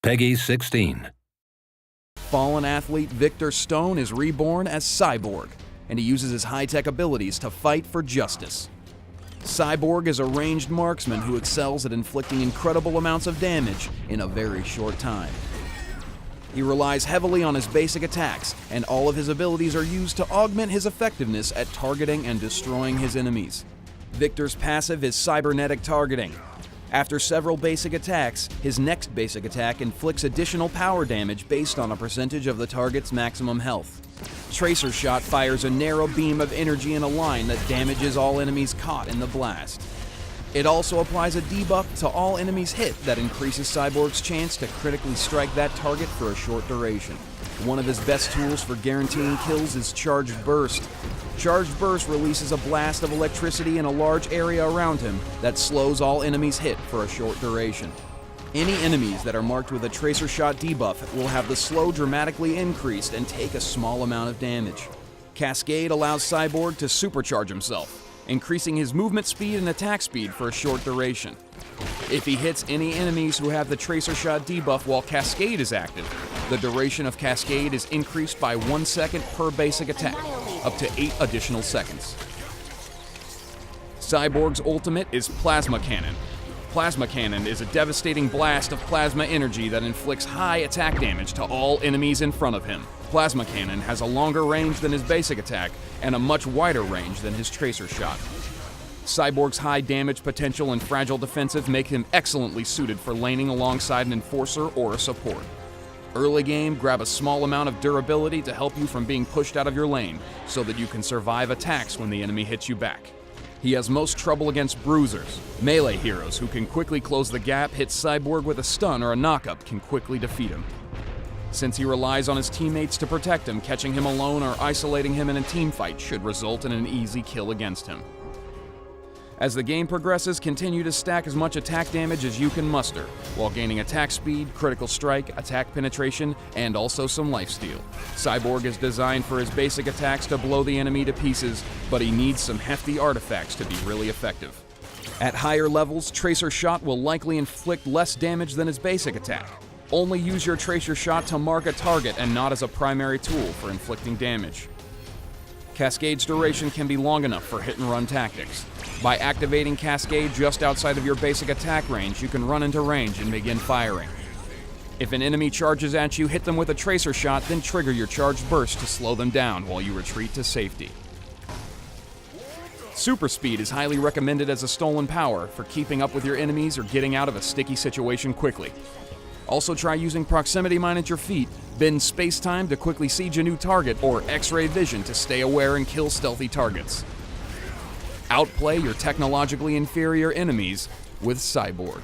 Peggy 16. Fallen athlete Victor Stone is reborn as Cyborg, and he uses his high-tech abilities to fight for justice. Cyborg is a ranged marksman who excels at inflicting incredible amounts of damage in a very short time. He relies heavily on his basic attacks, and all of his abilities are used to augment his effectiveness at targeting and destroying his enemies. Victor's passive is cybernetic targeting. After several basic attacks, his next basic attack inflicts additional power damage based on a percentage of the target's maximum health. Tracer Shot fires a narrow beam of energy in a line that damages all enemies caught in the blast. It also applies a debuff to all enemies hit that increases Cyborg's chance to critically strike that target for a short duration. One of his best tools for guaranteeing kills is Charged Burst. Charged Burst releases a blast of electricity in a large area around him that slows all enemies hit for a short duration. Any enemies that are marked with a Tracer Shot debuff will have the slow dramatically increased and take a small amount of damage. Cascade allows Cyborg to supercharge himself, increasing his movement speed and attack speed for a short duration. If he hits any enemies who have the Tracer Shot debuff while Cascade is active, the duration of Cascade is increased by 1 second per basic attack, up to 8 additional seconds. Cyborg's ultimate is Plasma Cannon. Plasma Cannon is a devastating blast of plasma energy that inflicts high attack damage to all enemies in front of him. Plasma Cannon has a longer range than his basic attack and a much wider range than his Tracer Shot. Cyborg's high damage potential and fragile defensive make him excellently suited for laning alongside an enforcer or a support. Early game, grab a small amount of durability to help you from being pushed out of your lane so that you can survive attacks when the enemy hits you back. He has most trouble against bruisers. Melee heroes who can quickly close the gap, hit Cyborg with a stun or a knockup can quickly defeat him. Since he relies on his teammates to protect him, catching him alone or isolating him in a teamfight should result in an easy kill against him. As the game progresses, continue to stack as much attack damage as you can muster, while gaining attack speed, critical strike, attack penetration, and also some lifesteal. Cyborg is designed for his basic attacks to blow the enemy to pieces, but he needs some hefty artifacts to be really effective. At higher levels, Tracer Shot will likely inflict less damage than his basic attack. Only use your Tracer Shot to mark a target and not as a primary tool for inflicting damage. Cascade's duration can be long enough for hit-and-run tactics. By activating Cascade just outside of your basic attack range, you can run into range and begin firing. If an enemy charges at you, hit them with a Tracer Shot, then trigger your Charged Burst to slow them down while you retreat to safety. Super Speed is highly recommended as a stolen power for keeping up with your enemies or getting out of a sticky situation quickly. Also try using Proximity Mine at your feet, bend space-time to quickly siege a new target, or X-ray vision to stay aware and kill stealthy targets. Outplay your technologically inferior enemies with Cyborg.